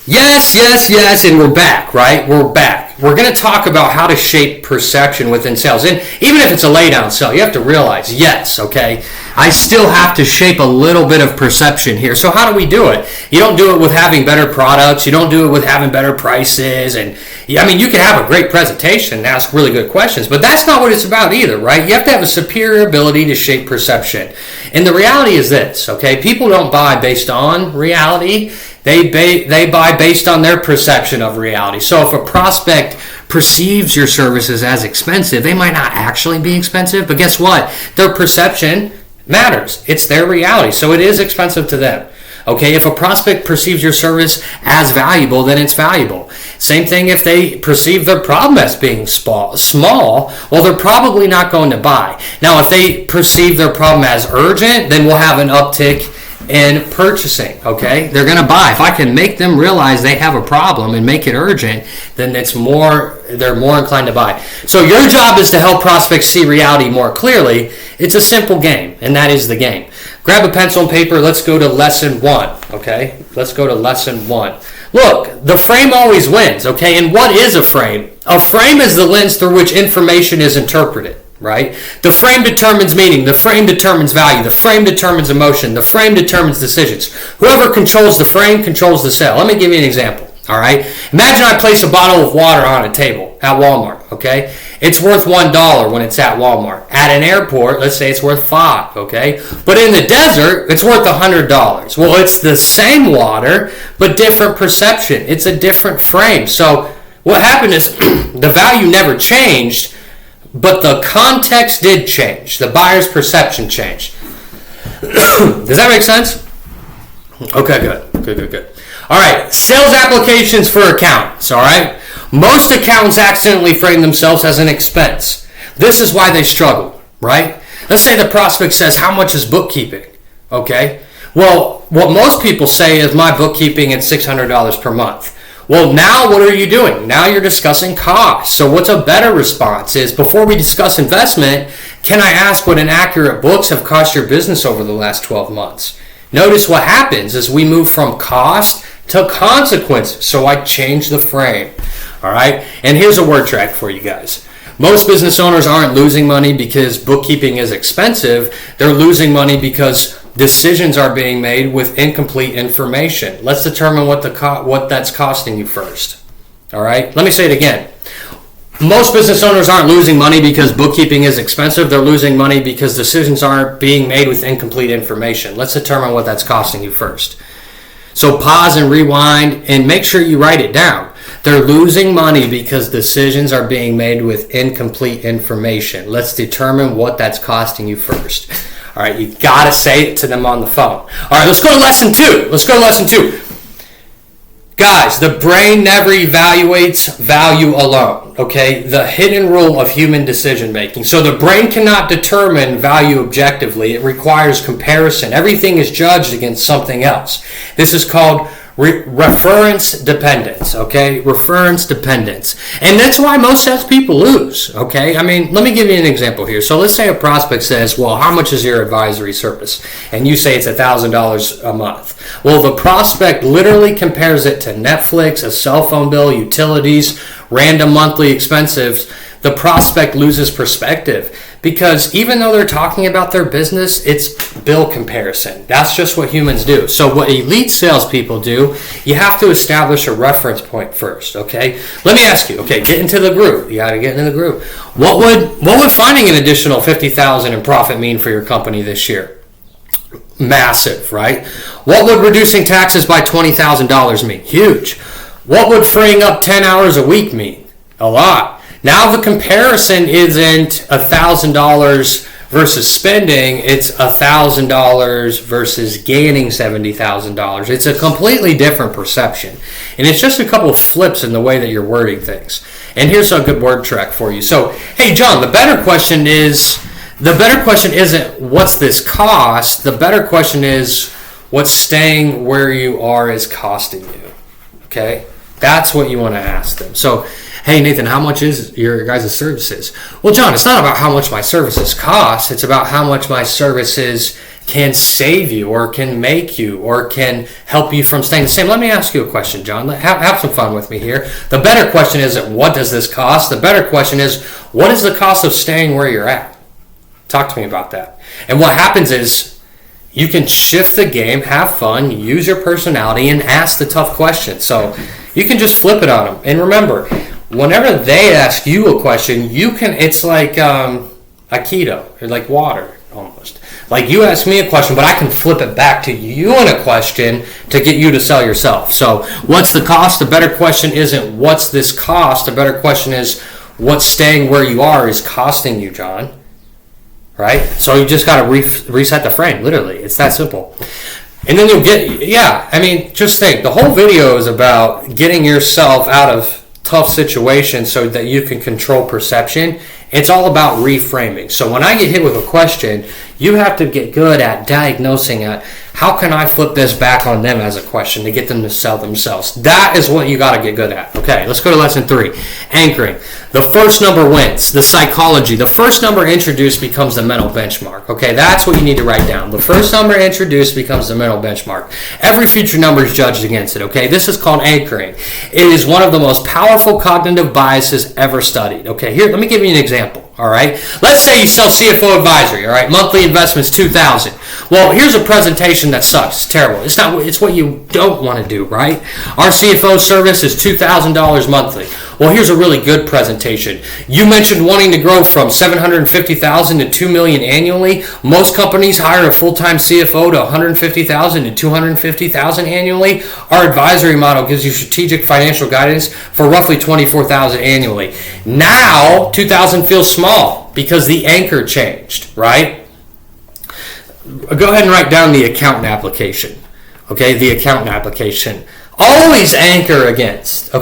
Yes, yes, yes, and we're back, right? We're back. We're going to talk about how to shape perception within sales. And even if it's a laydown sale, you have to realize, yes, okay, I still have to shape a little bit of perception here. So how do we do it? You don't do it with having better products. You don't do it with having better prices. And I mean, you can have a great presentation and ask really good questions, but that's not what it's about either, right? You have to have a superior ability to shape perception. And the reality is this, okay? People don't buy based on reality. They buy based on their perception of reality. So if a prospect perceives your services as expensive, they might not actually be expensive, but guess what? Their perception matters. It's their reality, so it is expensive to them. Okay, if a prospect perceives your service as valuable, then it's valuable. Same thing if they perceive their problem as being small, well, they're probably not going to buy. Now, if they perceive their problem as urgent, then we'll have an uptick in purchasing, okay? They're going to buy. If I can make them realize they have a problem and make it urgent, then they're more inclined to buy. So your job is to help prospects see reality more clearly. It's a simple game, and that is the game. Grab a pencil and paper. Let's go to lesson 1, okay? Let's go to lesson 1. Look, the frame always wins, okay? And what is a frame? A frame is the lens through which information is interpreted. Right? The frame determines meaning. The frame determines value. The frame determines emotion. The frame determines decisions. Whoever controls the frame controls the sale. Let me give you an example. All right? Imagine I place a bottle of water on a table at Walmart. Okay? It's worth $1 when it's at Walmart. At an airport, let's say it's worth $5. Okay? But in the desert, it's worth $100. Well, it's the same water, but different perception. It's a different frame. So what happened is the value never changed, but the context did change. The buyer's perception changed. Does that make sense? Okay, good. All right, sales applications for accountants, all right? Most accountants accidentally frame themselves as an expense. This is why they struggle, right? Let's say the prospect says, how much is bookkeeping? Okay? Well, what most people say is my bookkeeping is $600 per month. Well, now what are you doing? Now you're discussing cost. So what's a better response is, before we discuss investment, can I ask what inaccurate books have cost your business over the last 12 months? Notice what happens is we move from cost to consequence. So I change the frame. All right? And here's a word track for you guys. Most business owners aren't losing money because bookkeeping is expensive. They're losing money because decisions are being made with incomplete information. Let's determine what that's costing you first. All right? Let me say it again. Most business owners aren't losing money because bookkeeping is expensive. They're losing money because decisions aren't being made with incomplete information. Let's determine what that's costing you first. So pause and rewind and make sure you write it down. They're losing money because decisions are being made with incomplete information. Let's determine what that's costing you first. All right, you got to say it to them on the phone. All right, let's go to lesson 2. Guys, the brain never evaluates value alone, okay? The hidden rule of human decision making. So the brain cannot determine value objectively. It requires comparison. Everything is judged against something else. This is called reference dependence, okay? Reference dependence. And that's why most salespeople lose, okay? I mean, let me give you an example here. So let's say a prospect says, well, how much is your advisory service? And you say it's $1,000 a month. Well, the prospect literally compares it to Netflix, a cell phone bill, utilities, random monthly expenses. The prospect loses perspective because even though they're talking about their business, it's bill comparison. That's just what humans do. So what elite salespeople do, you have to establish a reference point first, okay? Let me ask you, okay, get into the groove. You got to get into the groove. What would finding an additional $50,000 in profit mean for your company this year? Massive, right? What would reducing taxes by $20,000 mean? Huge. What would freeing up 10 hours a week mean? A lot. Now the comparison isn't $1,000 versus spending, it's $1,000 versus gaining $70,000. It's a completely different perception. And it's just a couple of flips in the way that you're wording things. And here's a good word track for you. So, hey John, the better question isn't what's this cost? The better question is what's staying where you are is costing you. Okay? That's what you want to ask them. So, hey Nathan, how much is your guys' services? Well, John, it's not about how much my services cost. It's about how much my services can save you or can make you or can help you from staying the same. Let me ask you a question, John. Have some fun with me here. The better question isn't what does this cost? The better question is what is the cost of staying where you're at? Talk to me about that. And what happens is you can shift the game, have fun, use your personality, and ask the tough questions. So you can just flip it on them. And remember, whenever they ask you a question, it's like Aikido, or like water almost. Like you ask me a question, but I can flip it back to you in a question to get you to sell yourself. So what's the cost? The better question isn't what's this cost? The better question is what staying where you are is costing you, John. Right? So you just got to reset the frame, literally. It's that simple. And then you'll just think. The whole video is about getting yourself out of tough situations so that you can control perception. It's all about reframing. So when I get hit with a question, you have to get good at diagnosing it. How can I flip this back on them as a question to get them to sell themselves? That is what you got to get good at. Okay, let's go to lesson 3. Anchoring. The first number wins. The psychology. The first number introduced becomes the mental benchmark. Okay, that's what you need to write down. The first number introduced becomes the mental benchmark. Every future number is judged against it. Okay, this is called anchoring. It is one of the most powerful cognitive biases ever studied. Okay, here, let me give you an example. All right, let's say you sell CFO advisory. All right, monthly investments $2,000. Well, here's a presentation that sucks. It's terrible. It's what you don't want to do, right? Our CFO service is $2,000 monthly. Well, here's a really good presentation. You mentioned wanting to grow from $750,000 to $2 million annually. Most companies hire a full-time CFO to $150,000 to $250,000 annually. Our advisory model gives you strategic financial guidance for roughly $24,000 annually. Now, $2,000 feels small because the anchor changed, right? Go ahead and write down the accountant application. Okay, the accountant application. Always anchor against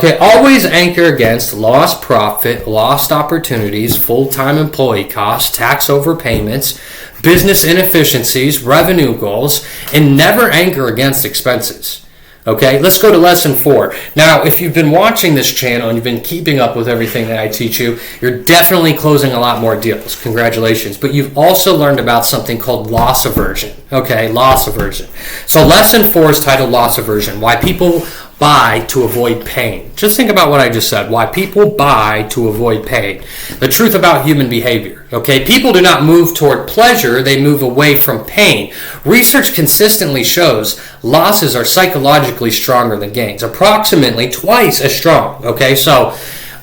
lost profit, lost opportunities, full-time employee costs, tax overpayments, business inefficiencies, revenue goals, and never anchor against expenses. Okay, let's go to lesson 4. Now, if you've been watching this channel and you've been keeping up with everything that I teach you, you're definitely closing a lot more deals. Congratulations. But you've also learned about something called loss aversion. Okay, loss aversion. So lesson 4 is titled Loss Aversion. Why people buy to avoid pain. Just think about what I just said. Why people buy to avoid pain. The truth about human behavior. Okay, people do not move toward pleasure, they move away from pain. Research consistently shows losses are psychologically stronger than gains, approximately twice as strong. Okay, so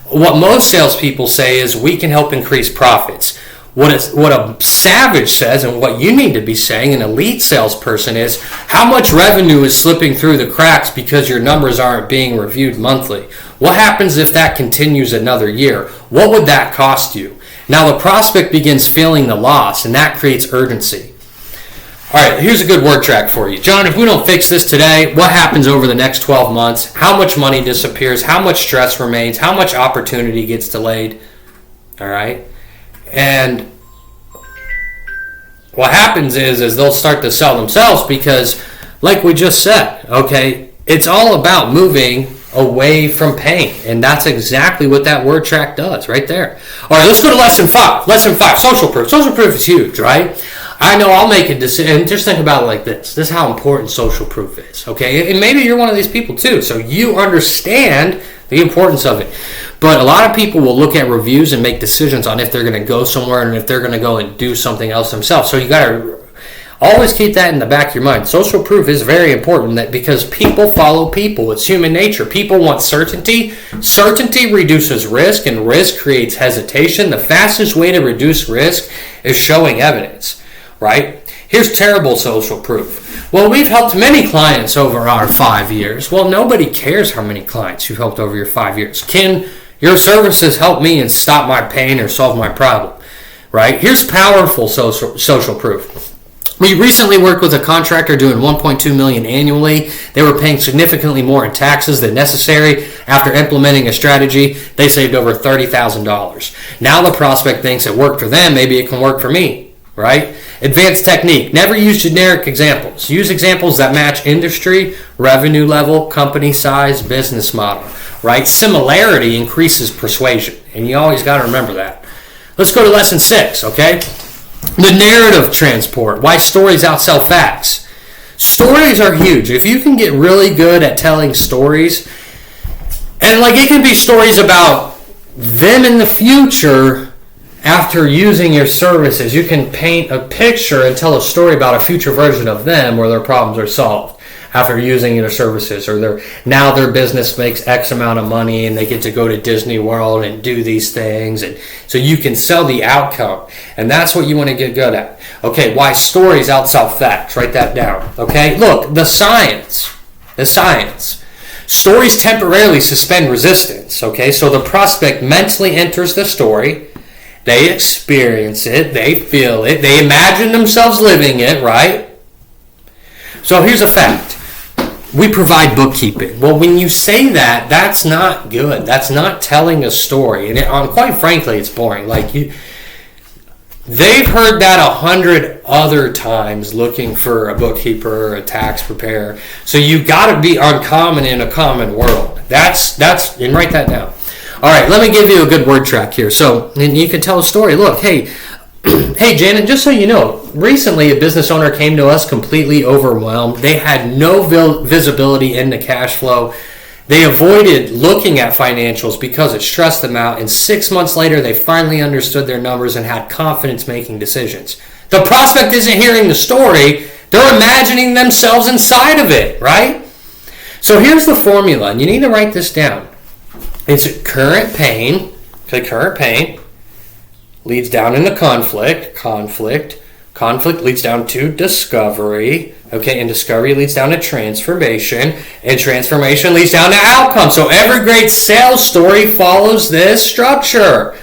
what most salespeople say is we can help increase profits. What a savage says, and what you need to be saying, an elite salesperson, is how much revenue is slipping through the cracks because your numbers aren't being reviewed monthly. What happens if that continues another year? What would that cost you? Now the prospect begins feeling the loss, and that creates urgency. All right, here's a good word track for you. John, if we don't fix this today, what happens over the next 12 months? How much money disappears? How much stress remains? How much opportunity gets delayed? All right? And what happens is they'll start to sell themselves because, like we just said, okay, it's all about moving away from pain. And that's exactly what that word track does right there. All right, let's go to lesson 5. Lesson 5, social proof. Social proof is huge, right? I know I'll make a decision. And just think about it like this. This is how important social proof is, okay? And maybe you're one of these people too, so you understand the importance of it. But a lot of people will look at reviews and make decisions on if they're going to go somewhere and if they're going to go and do something else themselves. So you got to always keep that in the back of your mind. Social proof is very important that because people follow people. It's human nature. People want certainty. Certainty reduces risk, and risk creates hesitation. The fastest way to reduce risk is showing evidence, right? Here's terrible social proof. Well, we've helped many clients over our 5 years. Well, nobody cares how many clients you've helped over your 5 years. Can your services help me and stop my pain or solve my problem? Right? Here's powerful social proof. We recently worked with a contractor doing $1.2 million annually. They were paying significantly more in taxes than necessary. After implementing a strategy, they saved over $30,000. Now the prospect thinks it worked for them, maybe it can work for me, right? Advanced technique. Never use generic examples. Use examples that match industry, revenue level, company size, business model, right? Similarity increases persuasion, and you always got to remember that. Let's go to lesson 6, okay? The narrative transport. Why stories outsell facts. Stories are huge. If you can get really good at telling stories, and like it can be stories about them in the future after using your services. You can paint a picture and tell a story about a future version of them where their problems are solved after using your services, or now their business makes X amount of money and they get to go to Disney World and do these things, and so you can sell the outcome, and that's what you want to get good at. Okay, why stories outsell facts? Write that down. Okay, look, the science. Stories temporarily suspend resistance. Okay, so the prospect mentally enters the story, they experience it, they feel it, they imagine themselves living it, right? So here's a fact. We provide bookkeeping. Well, when you say that, that's not good. That's not telling a story. And quite frankly, it's boring. They've heard that 100 other times looking for a bookkeeper or a tax preparer. So you got to be uncommon in a common world. And write that down. All right, let me give you a good word track here. So and you can tell a story. Look, hey, Janet, just so you know, recently a business owner came to us completely overwhelmed. They had no visibility into cash flow. They avoided looking at financials because it stressed them out. And 6 months later, they finally understood their numbers and had confidence making decisions. The prospect isn't hearing the story. They're imagining themselves inside of it, right? So here's the formula, and you need to write this down. It's current pain. Okay, current pain leads down into conflict leads down to discovery, okay, and discovery leads down to transformation, and transformation leads down to outcome. So every great sales story follows this structure,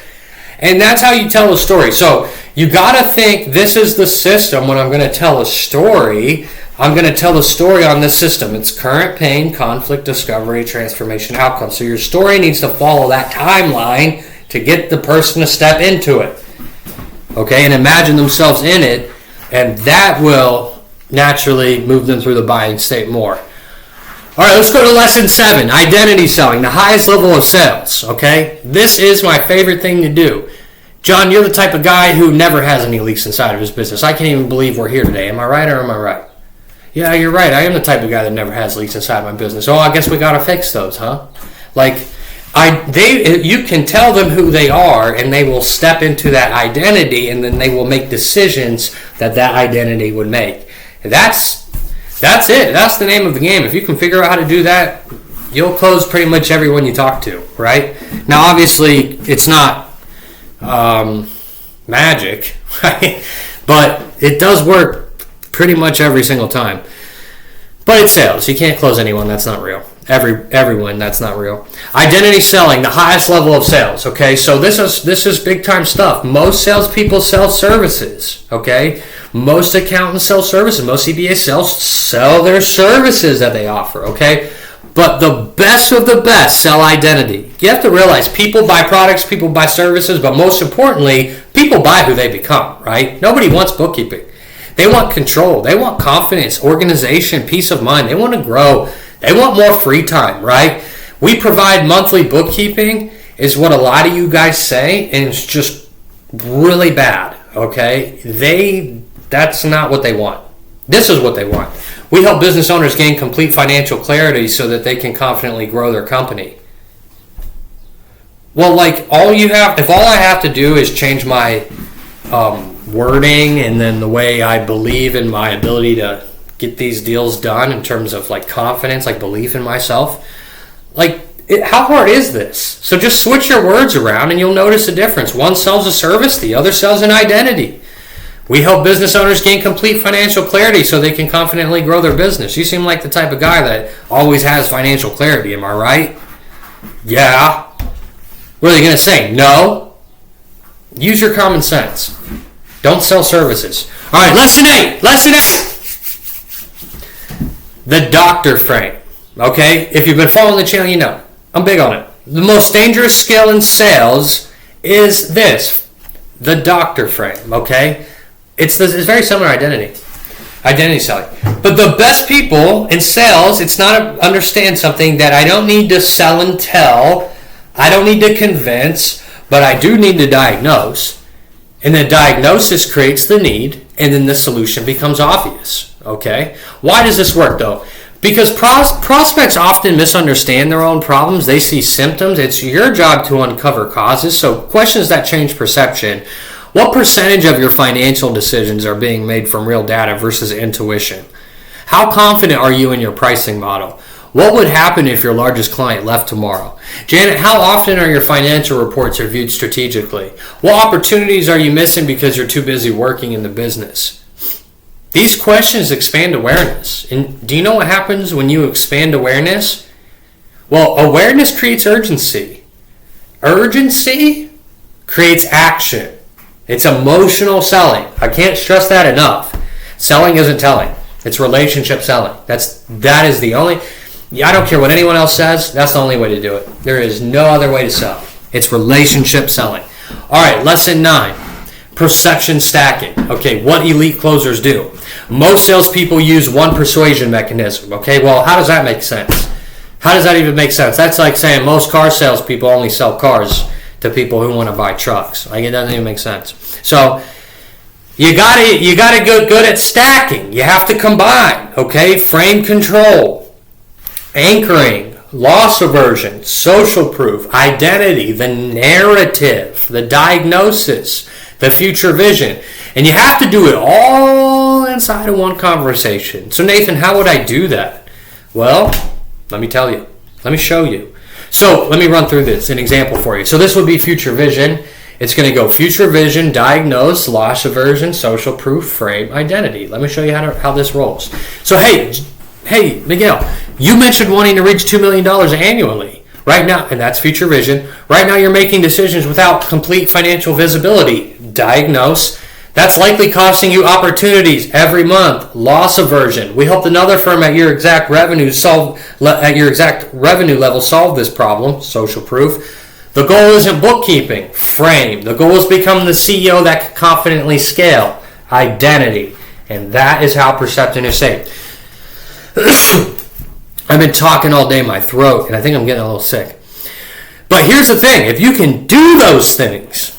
and that's how you tell a story. So you got to think, this is the system. When I'm going to tell a story, I'm going to tell the story on this system. It's current pain, conflict, discovery, transformation, outcome. So your story needs to follow that timeline to get the person to step into it, okay, and imagine themselves in it, and that will naturally move them through the buying state more. All right, let's go to lesson 7, identity selling, the highest level of sales, okay? This is my favorite thing to do. John, you're the type of guy who never has any leaks inside of his business. I can't even believe we're here today. Am I right or am I right? Yeah, you're right. I am the type of guy that never has leaks inside my business. Oh, I guess we got to fix those, huh? You can tell them who they are, and they will step into that identity, and then they will make decisions that identity would make. That's it. That's the name of the game. If you can figure out how to do that, you'll close pretty much everyone you talk to, right? Now, obviously, it's not magic, right? But it does work pretty much every single time. But it's sales. You can't close anyone. That's not real. Everyone, that's not real. Identity selling, the highest level of sales. Okay, so this is big time stuff. Most salespeople sell services. Okay, most accountants sell services. Most CPAs sell their services that they offer. Okay, but the best of the best sell identity. You have to realize people buy products, people buy services, but most importantly, people buy who they become. Right? Nobody wants bookkeeping. They want control. They want confidence, organization, peace of mind. They want to grow. They want more free time, right? We provide monthly bookkeeping is what a lot of you guys say, and it's just really bad, okay? That's not what they want. This is what they want. We help business owners gain complete financial clarity so that they can confidently grow their company. Well, if all I have to do is change my wording and then the way I believe in my ability to get these deals done in terms of confidence, belief in myself, how hard is this? So just switch your words around and you'll notice a difference. One sells a service, the other sells an identity. We help business owners gain complete financial clarity so they can confidently grow their business. You seem like the type of guy that always has financial clarity, am I right? Yeah. What are they going to say? No? Use your common sense. Don't sell services. All right, lesson 8. The doctor frame. Okay? If you've been following the channel, you know. I'm big on it. The most dangerous skill in sales is this. The doctor frame. Okay? It's very similar to identity selling. But the best people in sales, it's not understand something that I don't need to sell and tell. I don't need to convince, but I do need to diagnose. And the diagnosis creates the need, and then the solution becomes obvious. Okay? Why does this work though? Because prospects often misunderstand their own problems. They see symptoms. It's your job to uncover causes. So questions that change perception. What percentage of your financial decisions are being made from real data versus intuition? How confident are you in your pricing model? What would happen if your largest client left tomorrow? Janet, how often are your financial reports reviewed strategically? What opportunities are you missing because you're too busy working in the business? These questions expand awareness. And do you know what happens when you expand awareness? Well, awareness creates urgency. Urgency creates action. It's emotional selling. I can't stress that enough. Selling isn't telling. It's relationship selling. That is the only... I don't care what anyone else says. That's the only way to do it. There is no other way to sell. It's relationship selling. All right, lesson 9. Perception stacking. Okay, what elite closers do. Most salespeople use one persuasion mechanism. Okay, well, how does that make sense? How does that even make sense? That's like saying most car salespeople only sell cars to people who want to buy trucks. Like, it doesn't even make sense. So you gotta get good at stacking. You have to combine. Okay, frame control, anchoring, loss aversion, social proof, identity, the narrative, the diagnosis, the future vision. And you have to do it all inside of one conversation. So Nathan, how would I do that? Well, let me tell you. Let me show you. So let me run through this, an example for you. So this would be future vision. It's going to go future vision, diagnose, loss aversion, social proof, frame, identity. Let me show you how this rolls. So hey, Miguel, you mentioned wanting to reach $2 million annually. Right now, and that's future vision. Right now you're making decisions without complete financial visibility. Diagnose. That's likely costing you opportunities every month. Loss aversion. We helped another firm at your exact revenue level solve this problem. Social proof. The goal isn't bookkeeping. Frame. The goal is becoming the CEO that can confidently scale. Identity. And that is how perception is saved. I've been talking all day in my throat, and I think I'm getting a little sick. But here's the thing. If you can do those things,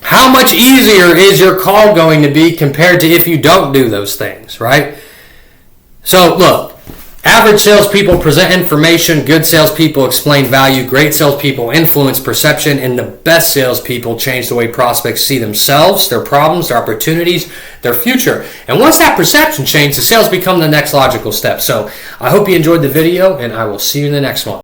how much easier is your call going to be compared to if you don't do those things, right? So, look. Average salespeople present information. Good salespeople explain value. Great salespeople influence perception. And the best salespeople change the way prospects see themselves, their problems, their opportunities, their future. And once that perception changes, the sales become the next logical step. So I hope you enjoyed the video, and I will see you in the next one.